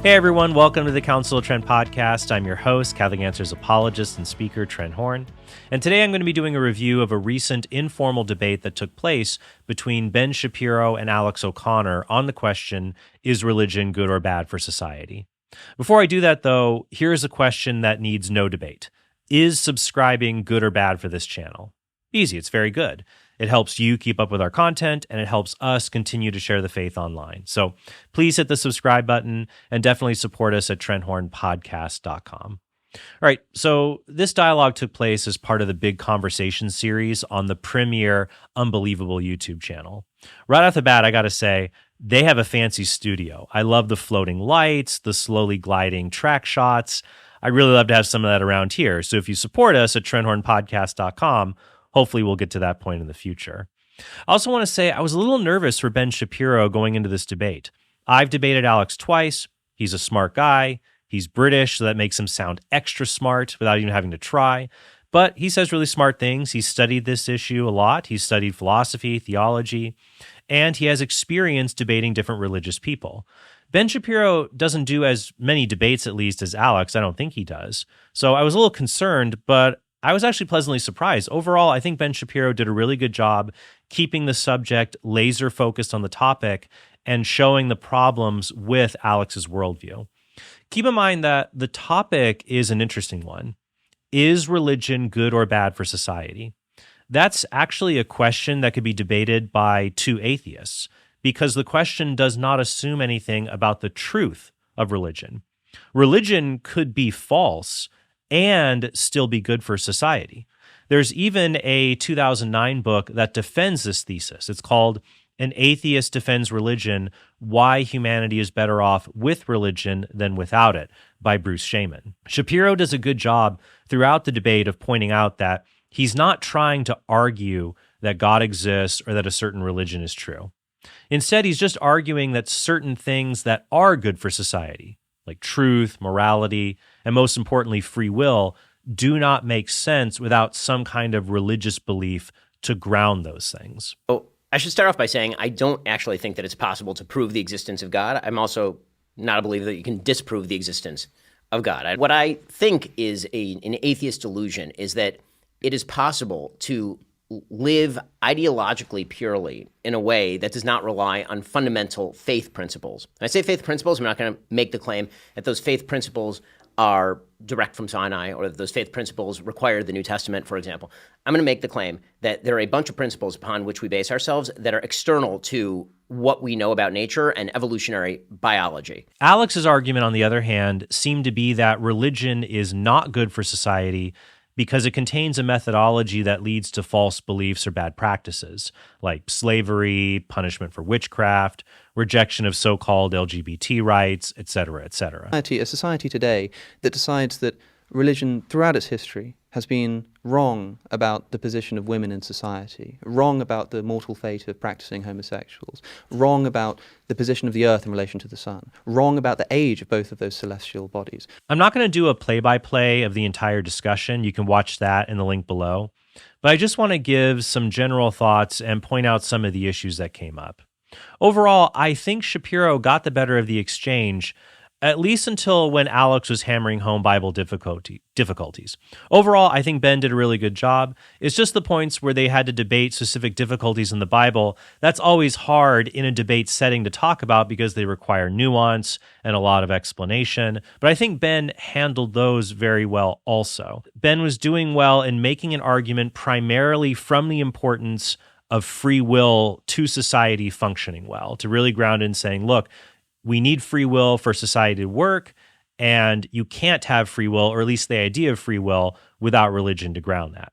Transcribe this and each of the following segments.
Hey everyone, welcome to the Council of Trent podcast. I'm your host, Catholic Answers apologist and speaker, Trent Horn. And today I'm going to be doing a review of a recent informal debate that took place between Ben Shapiro and Alex O'Connor on the question, is religion good or bad for society? Before I do that though, here's a question that needs no debate. Is subscribing good or bad for this channel? Easy, it's very good. It helps you keep up with our content, and it helps us continue to share the faith online. So please hit the subscribe button and definitely support us at TrentHornPodcast.com. All right, so this dialogue took place as part of the big conversation series on the premier Unbelievable YouTube channel. Right off the bat, I got to say, they have a fancy studio. I love the floating lights, the slowly gliding track shots. I really love to have some of that around here. So if you support us at TrentHornPodcast.com, hopefully we'll get to that point in the future. I also want to say I was a little nervous for Ben Shapiro going into this debate. I've debated Alex twice. He's a smart guy. He's British, so that makes him sound extra smart without even having to try. But he says really smart things. He's studied this issue a lot. He's studied philosophy, theology, and he has experience debating different religious people. Ben Shapiro doesn't do as many debates, at least, as Alex. I don't think he does. So I was a little concerned, but I was actually pleasantly surprised. Overall, I think Ben Shapiro did a really good job keeping the subject laser focused on the topic and showing the problems with Alex's worldview. Keep in mind that the topic is an interesting one. Is religion good or bad for society? That's actually a question that could be debated by two atheists, because the question does not assume anything about the truth of religion. Religion could be false and still be good for society. There's even a 2009 book that defends this thesis. It's called An Atheist Defends Religion, Why Humanity is Better Off with Religion Than Without It, by Bruce Shaman. Shapiro does a good job throughout the debate of pointing out that he's not trying to argue that God exists or that a certain religion is true. Instead, he's just arguing that certain things that are good for society, like truth, morality, and most importantly, free will, do not make sense without some kind of religious belief to ground those things. Oh, I should start off by saying I don't actually think that it's possible to prove the existence of God. I'm also not a believer that you can disprove the existence of God. What I think is an atheist delusion is that it is possible to live ideologically purely in a way that does not rely on fundamental faith principles. When I say faith principles, I'm not going to make the claim that those faith principles are direct from Sinai or that those faith principles require the New Testament, for example. I'm going to make the claim that there are a bunch of principles upon which we base ourselves that are external to what we know about nature and evolutionary biology. Alex's argument, on the other hand, seemed to be that religion is not good for society because it contains a methodology that leads to false beliefs or bad practices, like slavery, punishment for witchcraft, rejection of so-called LGBT rights, etc., etc. A society today that decides that religion throughout its history has been wrong about the position of women in society, wrong about the mortal fate of practicing homosexuals, wrong about the position of the earth in relation to the sun, wrong about the age of both of those celestial bodies. I'm not going to do a play-by-play of the entire discussion. You can watch that in the link below. But I just want to give some general thoughts and point out some of the issues that came up. Overall, I think Shapiro got the better of the exchange, at least until when Alex was hammering home Bible difficulties. Overall, I think Ben did a really good job. It's just the points where they had to debate specific difficulties in the Bible. That's always hard in a debate setting to talk about because they require nuance and a lot of explanation. But I think Ben handled those very well also. Ben was doing well in making an argument primarily from the importance of free will to society functioning well, to really ground in saying, look, we need free will for society to work, and you can't have free will, or at least the idea of free will, without religion to ground that.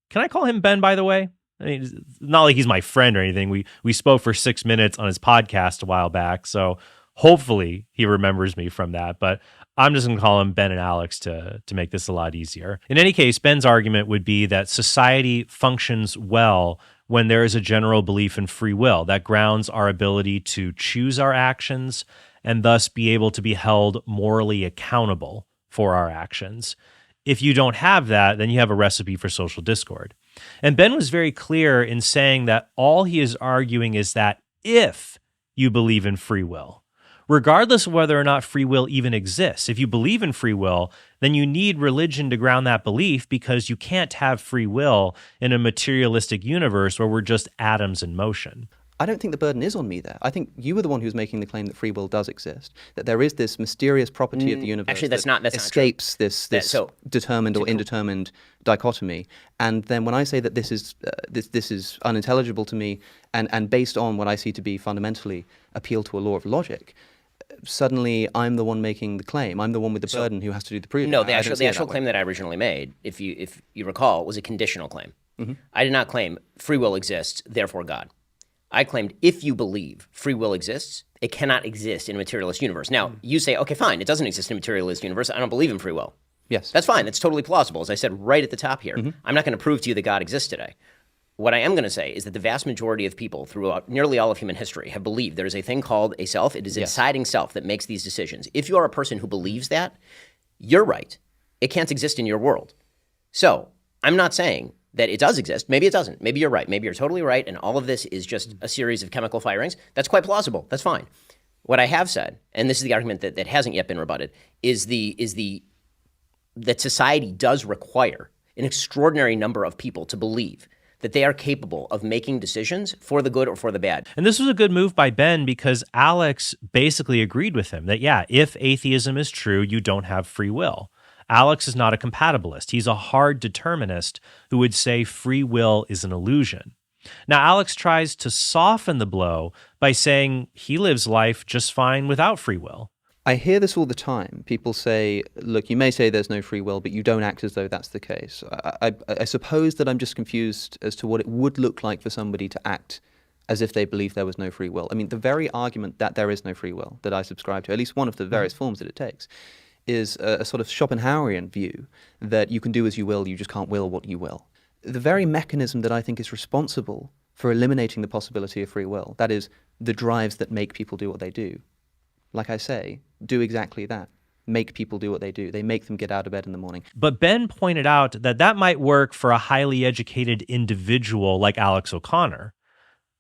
Can I call him Ben, by the way? I mean, it's not like he's my friend or anything. We spoke for 6 minutes on his podcast a while back, so hopefully he remembers me from that. But I'm just going to call him Ben and Alex to make this a lot easier. In any case, Ben's argument would be that society functions well when there is a general belief in free will that grounds our ability to choose our actions and thus be able to be held morally accountable for our actions. If you don't have that, then you have a recipe for social discord. And Ben was very clear in saying that all he is arguing is that if you believe in free will, regardless of whether or not free will even exists. If you believe in free will, then you need religion to ground that belief, because you can't have free will in a materialistic universe where we're just atoms in motion. I don't think the burden is on me there. I think you were the one who's making the claim that free will does exist, that there is this mysterious property of the universe actually, that's that not escapes this determined or indetermined dichotomy. And then when I say that this is unintelligible to me and based on what I see to be fundamentally appeal to a law of logic, suddenly I'm the one making the claim. I'm the one with the burden who has to do the proving. No, the actual claim that I originally made, if you recall, was a conditional claim. I did not claim free will exists, therefore God. I claimed if you believe free will exists, it cannot exist in a materialist universe. Now, you say, okay, fine, it doesn't exist in a materialist universe. I don't believe in free will. Yes. That's fine. That's totally plausible. As I said right at the top here, I'm not going to prove to you that God exists today. What I am going to say is that the vast majority of people throughout nearly all of human history have believed there is a thing called a self. It is a deciding self that makes these decisions. If you are a person who believes that, you're right. It can't exist in your world. So I'm not saying that it does exist. Maybe it doesn't. Maybe you're right. Maybe you're totally right, and all of this is just a series of chemical firings. That's quite plausible. That's fine. What I have said, and this is the argument that hasn't yet been rebutted, is that society does require an extraordinary number of people to believe that they are capable of making decisions for the good or for the bad. And this was a good move by Ben, because Alex basically agreed with him that, yeah, if atheism is true, you don't have free will. Alex is not a compatibilist. He's a hard determinist who would say free will is an illusion. Now, Alex tries to soften the blow by saying he lives life just fine without free will. I hear this all the time. People say, look, you may say there's no free will, but you don't act as though that's the case. I suppose that I'm just confused as to what it would look like for somebody to act as if they believe there was no free will. I mean, the very argument that there is no free will that I subscribe to, at least one of the various forms that it takes, is a sort of Schopenhauerian view that you can do as you will, you just can't will what you will. The very mechanism that I think is responsible for eliminating the possibility of free will, that is, the drives that make people do what they do, like I say, do exactly that. Make people do what they do. They make them get out of bed in the morning. But Ben pointed out that that might work for a highly educated individual like Alex O'Connor.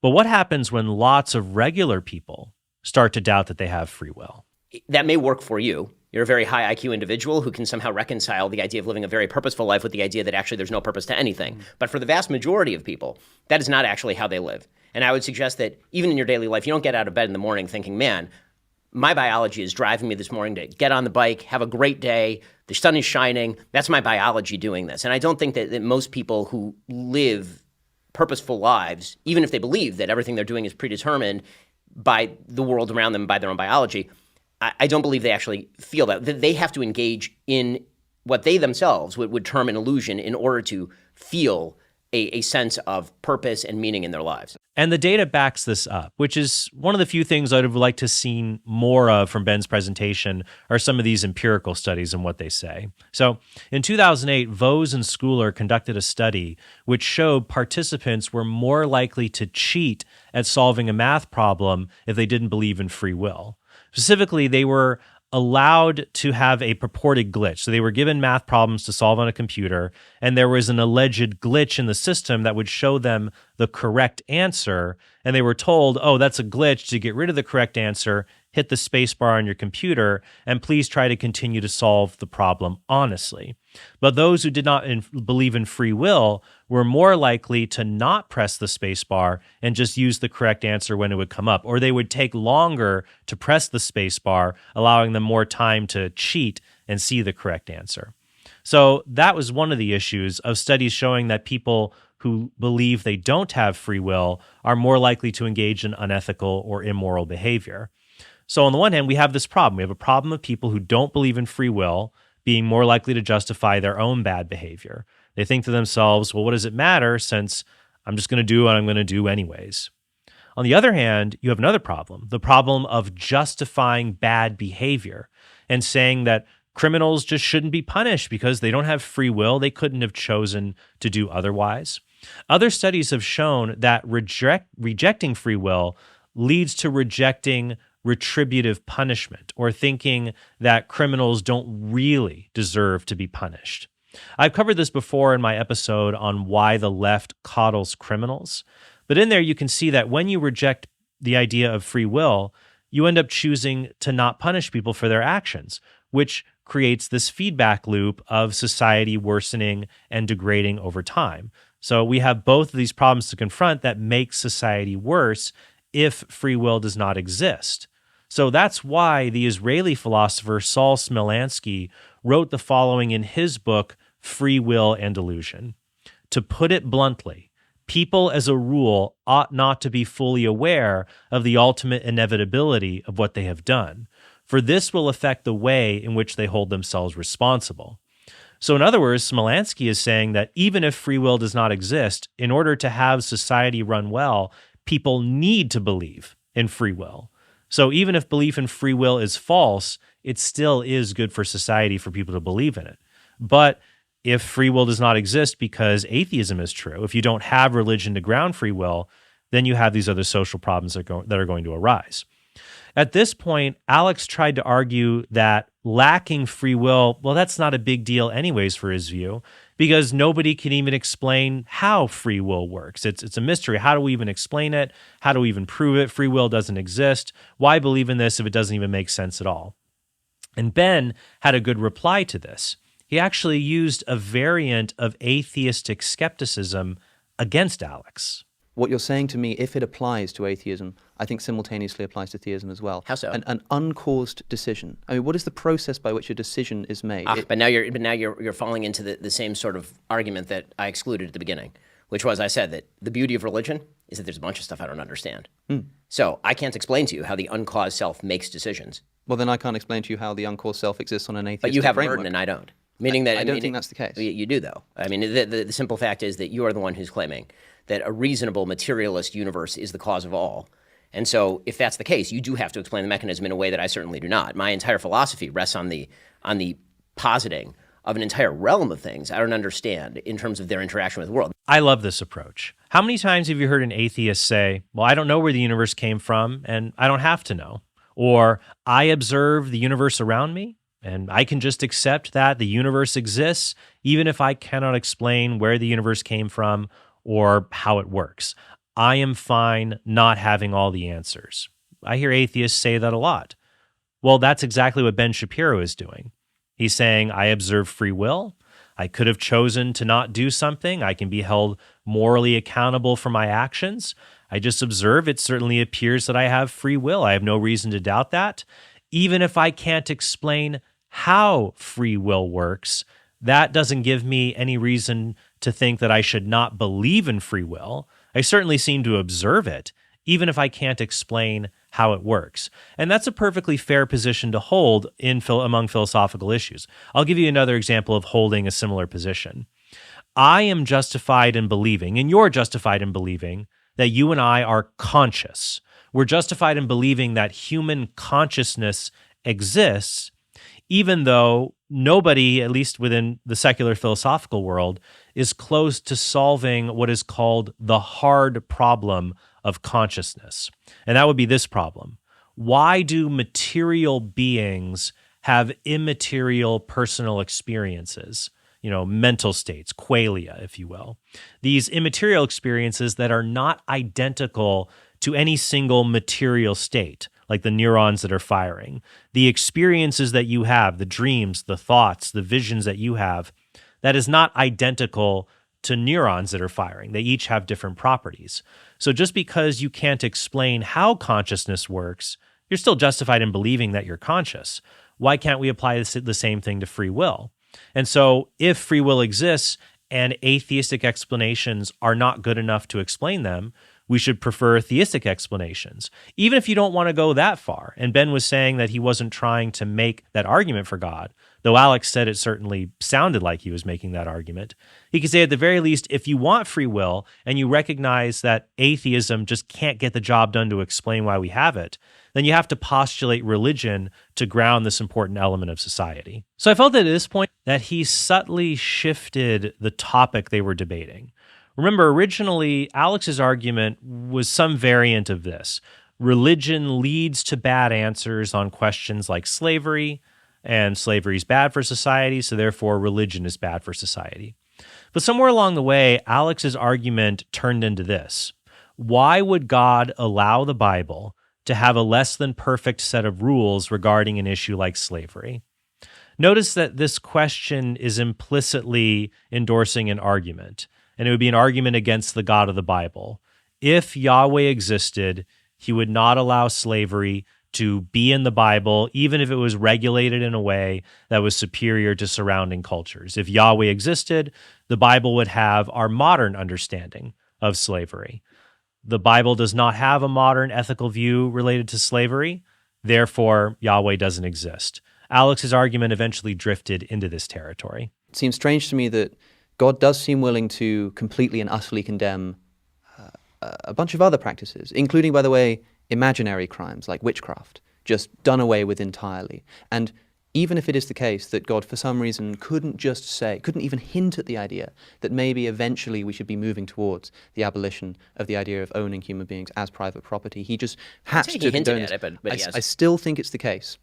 But what happens when lots of regular people start to doubt that they have free will? That may work for you. You're a very high IQ individual who can somehow reconcile the idea of living a very purposeful life with the idea that actually there's no purpose to anything. But for the vast majority of people, that is not actually how they live. And I would suggest that even in your daily life, you don't get out of bed in the morning thinking, man, my biology is driving me this morning to get on the bike, have a great day, the sun is shining. That's my biology doing this. And I don't think that most people who live purposeful lives, even if they believe that everything they're doing is predetermined by the world around them, by their own biology, I don't believe they actually feel that. They have to engage in what they themselves would term an illusion in order to feel a sense of purpose and meaning in their lives. And the data backs this up, which is one of the few things I'd have liked to have seen more of from Ben's presentation are some of these empirical studies and what they say. So in 2008, Vose and Schooler conducted a study which showed participants were more likely to cheat at solving a math problem if they didn't believe in free will. Specifically, they were allowed to have a purported glitch. So they were given math problems to solve on a computer, and there was an alleged glitch in the system that would show them the correct answer. And they were told, oh, that's a glitch. To get rid of the correct answer, hit the space bar on your computer, and please try to continue to solve the problem honestly. But those who did not believe in free will were more likely to not press the space bar and just use the correct answer when it would come up, or they would take longer to press the space bar, allowing them more time to cheat and see the correct answer. So that was one of the issues of studies showing that people who believe they don't have free will are more likely to engage in unethical or immoral behavior. So on the one hand, we have this problem. We have a problem of people who don't believe in free will being more likely to justify their own bad behavior. They think to themselves, well, what does it matter since I'm just going to do what I'm going to do anyways? On the other hand, you have another problem, the problem of justifying bad behavior and saying that criminals just shouldn't be punished because they don't have free will. They couldn't have chosen to do otherwise. Other studies have shown that rejecting free will leads to rejecting retributive punishment, or thinking that criminals don't really deserve to be punished. I've covered this before in my episode on why the left coddles criminals, but in there you can see that when you reject the idea of free will, you end up choosing to not punish people for their actions, which creates this feedback loop of society worsening and degrading over time. So we have both of these problems to confront that make society worse if free will does not exist. So that's why the Israeli philosopher Saul Smilansky wrote the following in his book, Free Will and Delusion. To put it bluntly, people as a rule ought not to be fully aware of the ultimate inevitability of what they have done, for this will affect the way in which they hold themselves responsible. So in other words, Smilansky is saying that even if free will does not exist, in order to have society run well, people need to believe in free will. So even if belief in free will is false, it still is good for society for people to believe in it. But if free will does not exist because atheism is true, if you don't have religion to ground free will, then you have these other social problems that are going to arise. At this point, Alex tried to argue that lacking free will, well, that's not a big deal anyways for his view, because nobody can even explain how free will works. It's a mystery. How do we even explain it? How do we even prove it? Free will doesn't exist. Why believe in this if it doesn't even make sense at all? And Ben had a good reply to this. He actually used a variant of atheistic skepticism against Alex. What you're saying to me, if it applies to atheism, I think simultaneously applies to theism as well. How so? An uncaused decision. I mean, what is the process by which a decision is made? But now you're falling into the same sort of argument that I excluded at the beginning, which was I said that the beauty of religion is that there's a bunch of stuff I don't understand. So I can't explain to you how the uncaused self makes decisions. Well, then I can't explain to you how the uncaused self exists on an atheistic But you have a framework. burden and I don't. Meaning that I don't think that's the case. You do, though. I mean, the simple fact is that you are the one who's claiming that a reasonable materialist universe is the cause of all. And so if that's the case, you do have to explain the mechanism in a way that I certainly do not. My entire philosophy rests on the positing of an entire realm of things I don't understand in terms of their interaction with the world. I love this approach. How many times have you heard an atheist say, well, I don't know where the universe came from, and I don't have to know? Or, I observe the universe around me, and I can just accept that the universe exists, even if I cannot explain where the universe came from or how it works. I am fine not having all the answers. I hear atheists say that a lot. Well, that's exactly what Ben Shapiro is doing. He's saying, I observe free will. I could have chosen to not do something. I can be held morally accountable for my actions. I just observe. It certainly appears that I have free will. I have no reason to doubt that. Even if I can't explain how free will works, that doesn't give me any reason to think that I should not believe in free will. I certainly seem to observe it, even if I can't explain how it works. And that's a perfectly fair position to hold among philosophical issues. I'll give you another example of holding a similar position. I am justified in believing, and you're justified in believing, that you and I are conscious. We're justified in believing that human consciousness exists, even though nobody, at least within the secular philosophical world, is close to solving what is called the hard problem of consciousness. And that would be this problem. Why do material beings have immaterial personal experiences? Mental states, qualia, if you will. These immaterial experiences that are not identical to any single material state, like the neurons that are firing. The experiences that you have, the dreams, the thoughts, the visions that you have, that is not identical to neurons that are firing. They each have different properties. So just because you can't explain how consciousness works, you're still justified in believing that you're conscious. Why can't we apply the same thing to free will? And so if free will exists and atheistic explanations are not good enough to explain them, we should prefer theistic explanations, even if you don't want to go that far. And Ben was saying that he wasn't trying to make that argument for God, though Alex said it certainly sounded like he was making that argument. He could say at the very least, if you want free will and you recognize that atheism just can't get the job done to explain why we have it, then you have to postulate religion to ground this important element of society. So I felt at this point that he subtly shifted the topic they were debating. Remember, originally, Alex's argument was some variant of this. Religion leads to bad answers on questions like slavery, and slavery is bad for society, so therefore religion is bad for society. But somewhere along the way, Alex's argument turned into this. Why would God allow the Bible to have a less than perfect set of rules regarding an issue like slavery? Notice that this question is implicitly endorsing an argument, and it would be an argument against the God of the Bible. If Yahweh existed, he would not allow slavery to be in the Bible, even if it was regulated in a way that was superior to surrounding cultures. If Yahweh existed, the Bible would have our modern understanding of slavery. The Bible does not have a modern ethical view related to slavery, therefore Yahweh doesn't exist. Alex's argument eventually drifted into this territory. It seems strange to me that God does seem willing to completely and utterly condemn a bunch of other practices, including, by the way, imaginary crimes like witchcraft, just done away with entirely. And even if it is the case that God, for some reason, couldn't even hint at the idea that maybe eventually we should be moving towards the abolition of the idea of owning human beings as private property, he just had to he hinted at it, but yes. I still think it's the case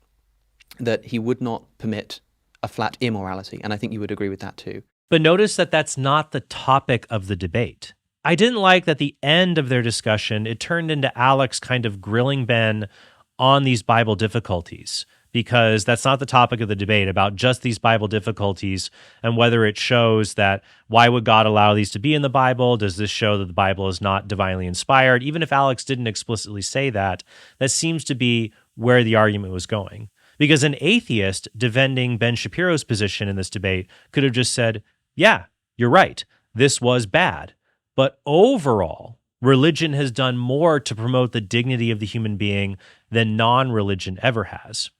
that he would not permit a flat immorality, and I think you would agree with that too. But notice that that's not the topic of the debate. I didn't like that the end of their discussion, it turned into Alex kind of grilling Ben on these Bible difficulties, because that's not the topic of the debate, about just these Bible difficulties and whether it shows that why would God allow these to be in the Bible? Does this show that the Bible is not divinely inspired? Even if Alex didn't explicitly say that, that seems to be where the argument was going. Because an atheist defending Ben Shapiro's position in this debate could have just said, yeah, you're right, this was bad. But overall, religion has done more to promote the dignity of the human being than non-religion ever has.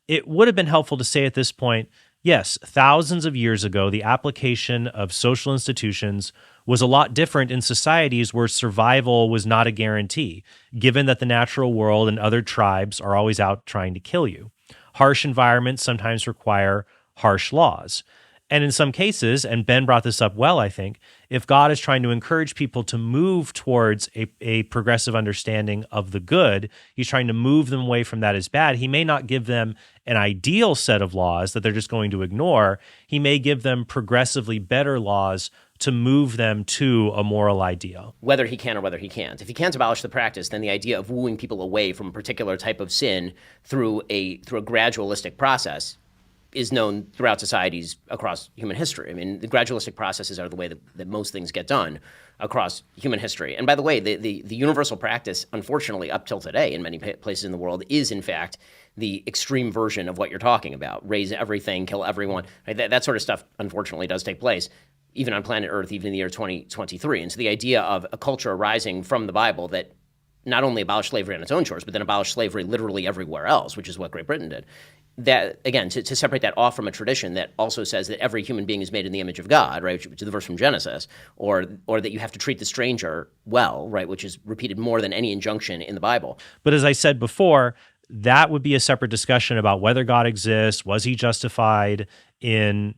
It would have been helpful to say at this point, yes, thousands of years ago, the application of social institutions was a lot different in societies where survival was not a guarantee, given that the natural world and other tribes are always out trying to kill you. Harsh environments sometimes require harsh laws. And in some cases, and Ben brought this up well, I think, if God is trying to encourage people to move towards a progressive understanding of the good, he's trying to move them away from that as bad. He may not give them an ideal set of laws that they're just going to ignore. He may give them progressively better laws to move them to a moral ideal. Whether he can or whether he can't. If he can't abolish the practice, then the idea of wooing people away from a particular type of sin through a gradualistic process is known throughout societies across human history. I mean, the gradualistic processes are the way that most things get done across human history. And by the way, the universal practice, unfortunately, up till today in many places in the world, is in fact the extreme version of what you're talking about. Raise everything, kill everyone. Right? That sort of stuff, unfortunately, does take place, even on planet Earth, even in the year 2023. And so the idea of a culture arising from the Bible that not only abolished slavery on its own shores, but then abolished slavery literally everywhere else, which is what Great Britain did. That, again, to separate that off from a tradition that also says that every human being is made in the image of God, right, which is the verse from Genesis, or that you have to treat the stranger well, right, which is repeated more than any injunction in the Bible. But as I said before, that would be a separate discussion about whether God exists. Was he justified in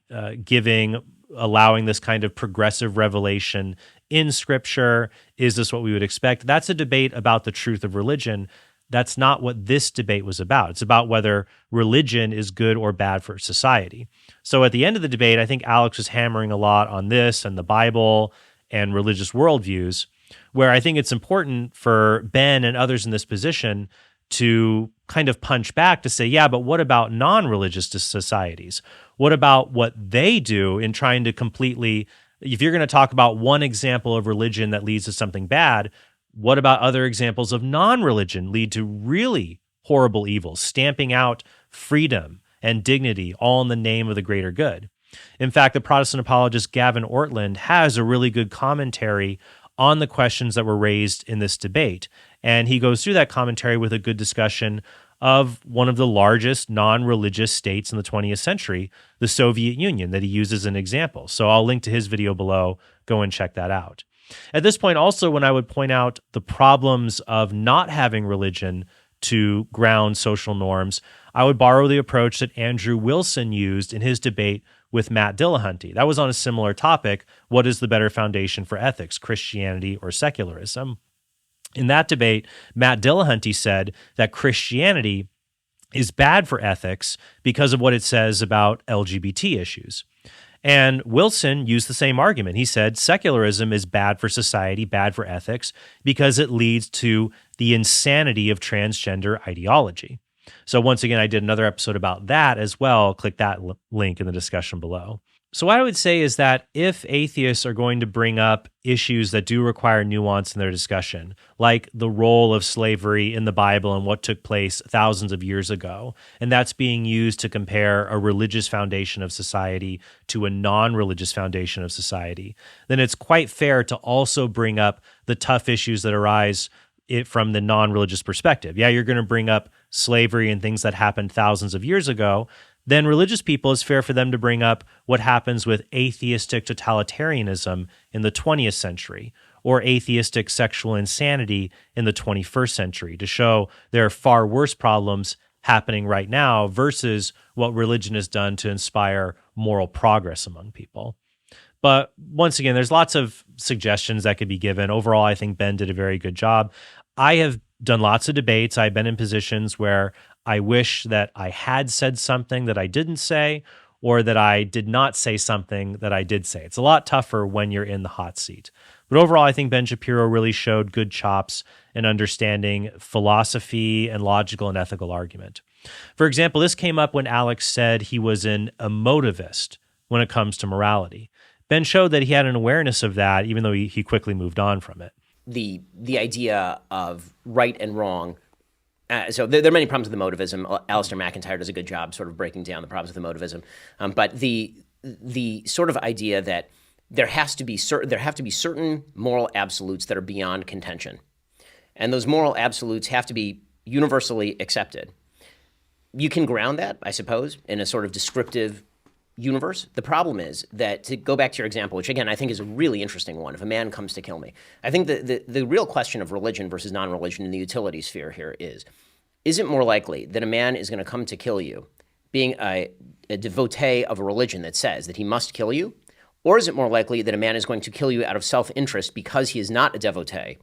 allowing this kind of progressive revelation in Scripture? Is this what we would expect? That's a debate about the truth of religion. That's not what this debate was about. It's about whether religion is good or bad for society. So at the end of the debate, I think Alex was hammering a lot on this and the Bible and religious worldviews, where I think it's important for Ben and others in this position to kind of punch back to say, yeah, but what about non-religious societies? What about what they do in trying to completely, if you're going to talk about one example of religion that leads to something bad, what about other examples of non-religion lead to really horrible evils, stamping out freedom and dignity, all in the name of the greater good? In fact, the Protestant apologist Gavin Ortland has a really good commentary on the questions that were raised in this debate. And he goes through that commentary with a good discussion of one of the largest non-religious states in the 20th century, the Soviet Union, that he uses as an example. So I'll link to his video below. Go and check that out. At this point, also, when I would point out the problems of not having religion to ground social norms, I would borrow the approach that Andrew Wilson used in his debate with Matt Dillahunty. That was on a similar topic. What is the better foundation for ethics, Christianity or secularism? In that debate, Matt Dillahunty said that Christianity is bad for ethics because of what it says about LGBT issues. And Wilson used the same argument. He said secularism is bad for society, bad for ethics, because it leads to the insanity of transgender ideology. So once again, I did another episode about that as well. Click that link in the discussion below. So what I would say is that if atheists are going to bring up issues that do require nuance in their discussion, like the role of slavery in the Bible and what took place thousands of years ago, and that's being used to compare a religious foundation of society to a non-religious foundation of society, then it's quite fair to also bring up the tough issues that arise from the non-religious perspective. Yeah, you're going to bring up slavery and things that happened thousands of years ago. Then religious people, it's fair for them to bring up what happens with atheistic totalitarianism in the 20th century or atheistic sexual insanity in the 21st century to show there are far worse problems happening right now versus what religion has done to inspire moral progress among people. But once again, there's lots of suggestions that could be given. Overall, I think Ben did a very good job. I have done lots of debates. I've been in positions where I wish that I had said something that I didn't say, or that I did not say something that I did say. It's a lot tougher when you're in the hot seat. But overall, I think Ben Shapiro really showed good chops in understanding philosophy and logical and ethical argument. For example, this came up when Alex said he was an emotivist when it comes to morality. Ben showed that he had an awareness of that, even though he quickly moved on from it. The idea of right and wrong. So there are many problems with emotivism. Alistair McIntyre does a good job sort of breaking down the problems with emotivism. But the sort of idea that there have to be certain moral absolutes that are beyond contention, and those moral absolutes have to be universally accepted. You can ground that, I suppose, in a sort of descriptive universe. The problem is that, to go back to your example, which again I think is a really interesting one, if a man comes to kill me, I think the real question of religion versus non-religion in the utility sphere here is it more likely that a man is going to come to kill you being a devotee of a religion that says that he must kill you, or is it more likely that a man is going to kill you out of self-interest because he is not a devotee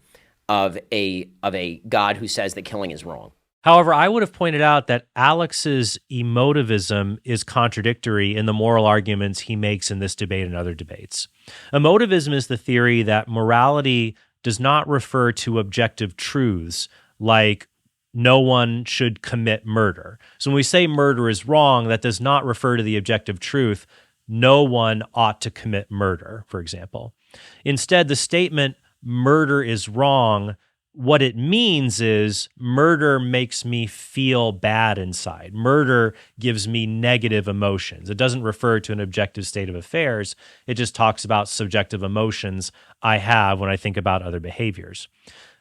of a God who says that killing is wrong? However, I would have pointed out that Alex's emotivism is contradictory in the moral arguments he makes in this debate and other debates. Emotivism is the theory that morality does not refer to objective truths like no one should commit murder. So when we say murder is wrong, that does not refer to the objective truth, no one ought to commit murder, for example. Instead, the statement murder is wrong, what it means is murder makes me feel bad inside. Murder gives me negative emotions. It doesn't refer to an objective state of affairs. It just talks about subjective emotions I have when I think about other behaviors.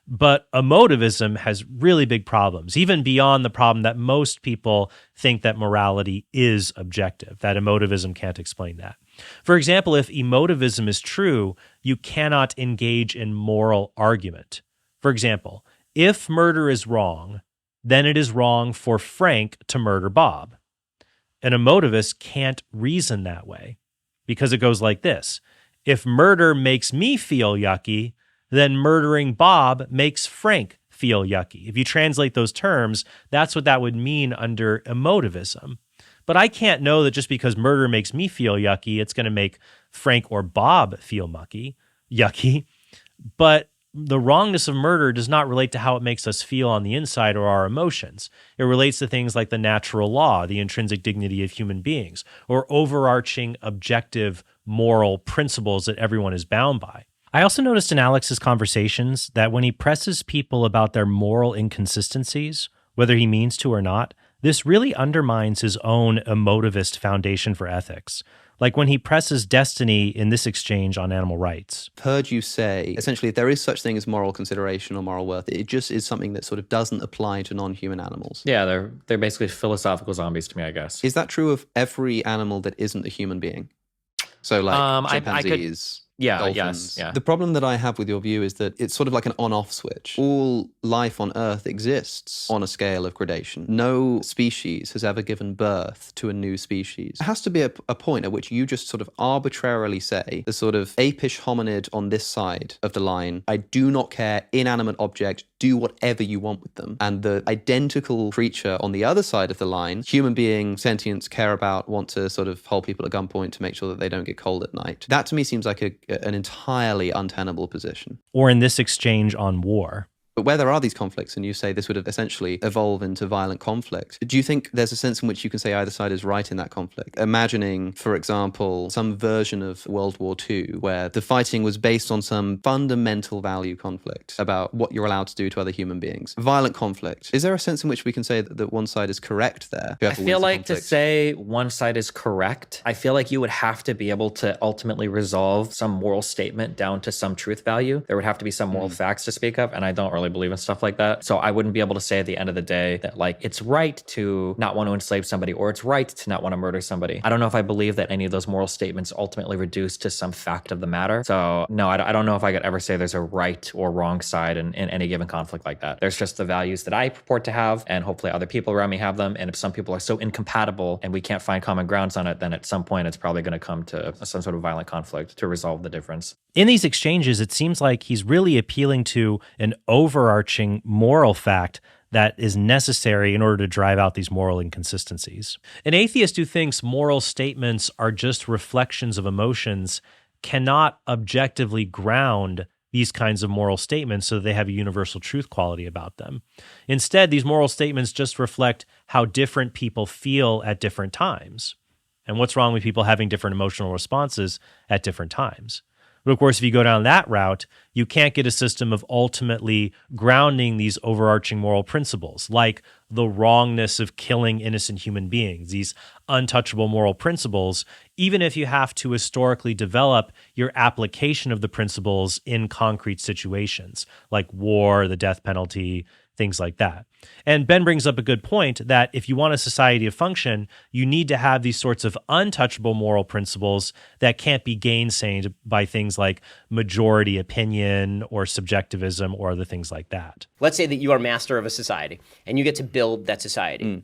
But emotivism has really big problems, even beyond the problem that most people think that morality is objective, that emotivism can't explain that. For example, if emotivism is true, you cannot engage in moral argument. For example, if murder is wrong, then it is wrong for Frank to murder Bob. An emotivist can't reason that way because it goes like this. If murder makes me feel yucky, then murdering Bob makes Frank feel yucky. If you translate those terms, that's what that would mean under emotivism. But I can't know that just because murder makes me feel yucky, it's going to make Frank or Bob feel yucky. But the wrongness of murder does not relate to how it makes us feel on the inside or our emotions. It relates to things like the natural law, the intrinsic dignity of human beings, or overarching objective moral principles that everyone is bound by. I also noticed in Alex's conversations that when he presses people about their moral inconsistencies, whether he means to or not, this really undermines his own emotivist foundation for ethics. Like when he presses Destiny in this exchange on animal rights. Heard you say, essentially, there is such thing as moral consideration or moral worth. It just is something that sort of doesn't apply to non-human animals. Yeah, they're basically philosophical zombies to me, I guess. Is that true of every animal that isn't a human being? So like chimpanzees, dolphins. Yes. The problem that I have with your view is that it's sort of like an on-off switch. All life on Earth exists on a scale of gradation. No species has ever given birth to a new species. There has to be a point at which you just sort of arbitrarily say, the sort of apish hominid on this side of the line, I do not care, inanimate object, do whatever you want with them. And the identical creature on the other side of the line, human being, sentience, care about, want to sort of hold people at gunpoint to make sure that they don't get cold at night. That to me seems like an entirely untenable position. Or in this exchange on war. But where there are these conflicts, and you say this would have essentially evolve into violent conflict, do you think there's a sense in which you can say either side is right in that conflict? Imagining, for example, some version of World War II where the fighting was based on some fundamental value conflict about what you're allowed to do to other human beings. Violent conflict. Is there a sense in which we can say that one side is correct there? I feel like to say one side is correct, I feel like you would have to be able to ultimately resolve some moral statement down to some truth value. There would have to be some moral facts to speak of, and I don't really believe in stuff like that. So I wouldn't be able to say at the end of the day that like it's right to not want to enslave somebody or it's right to not want to murder somebody. I don't know if I believe that any of those moral statements ultimately reduce to some fact of the matter. So no, I don't know if I could ever say there's a right or wrong side in any given conflict like that. There's just the values that I purport to have, and hopefully other people around me have them. And if some people are so incompatible and we can't find common grounds on it, then at some point it's probably going to come to some sort of violent conflict to resolve the difference. In these exchanges, it seems like he's really appealing to an overarching moral fact that is necessary in order to drive out these moral inconsistencies. An atheist who thinks moral statements are just reflections of emotions cannot objectively ground these kinds of moral statements so that they have a universal truth quality about them. Instead, these moral statements just reflect how different people feel at different times and what's wrong with people having different emotional responses at different times. But of course, if you go down that route, you can't get a system of ultimately grounding these overarching moral principles, like the wrongness of killing innocent human beings, these untouchable moral principles, even if you have to historically develop your application of the principles in concrete situations, like war, the death penalty, things like that. And Ben brings up a good point that if you want a society to function, you need to have these sorts of untouchable moral principles that can't be gainsaid by things like majority opinion or subjectivism or other things like that. Let's say that you are master of a society and you get to build that society.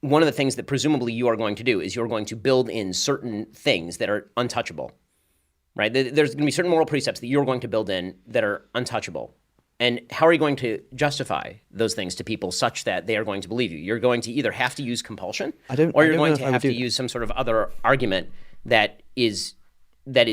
One of the things that presumably you are going to do is you're going to build in certain things that are untouchable, right? There's going to be certain moral precepts that you're going to build in that are untouchable. And how are you going to justify those things to people such that they are going to believe you? You're going to either have to use compulsion, or you're going to have to use some sort of other argument that is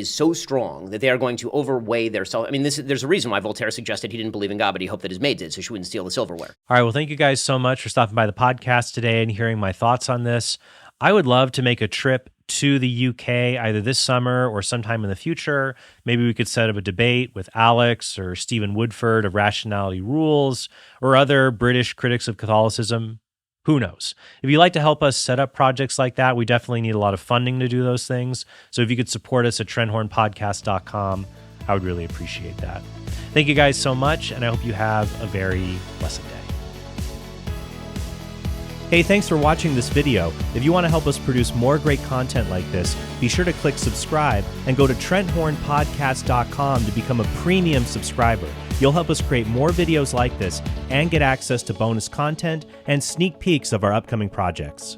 so strong that they are going to overweigh their self. I mean, there's a reason why Voltaire suggested he didn't believe in God, but he hoped that his maid did, so she wouldn't steal the silverware. All right, well, thank you guys so much for stopping by the podcast today and hearing my thoughts on this. I would love to make a trip to the UK either this summer or sometime in the future. Maybe we could set up a debate with Alex or Stephen Woodford of Rationality Rules or other British critics of Catholicism. Who knows? If you'd like to help us set up projects like that, we definitely need a lot of funding to do those things. So if you could support us at TrentHornPodcast.com, I would really appreciate that. Thank you guys so much, and I hope you have a very blessed day. Hey, thanks for watching this video. If you want to help us produce more great content like this, be sure to click subscribe and go to TrentHornPodcast.com to become a premium subscriber. You'll help us create more videos like this and get access to bonus content and sneak peeks of our upcoming projects.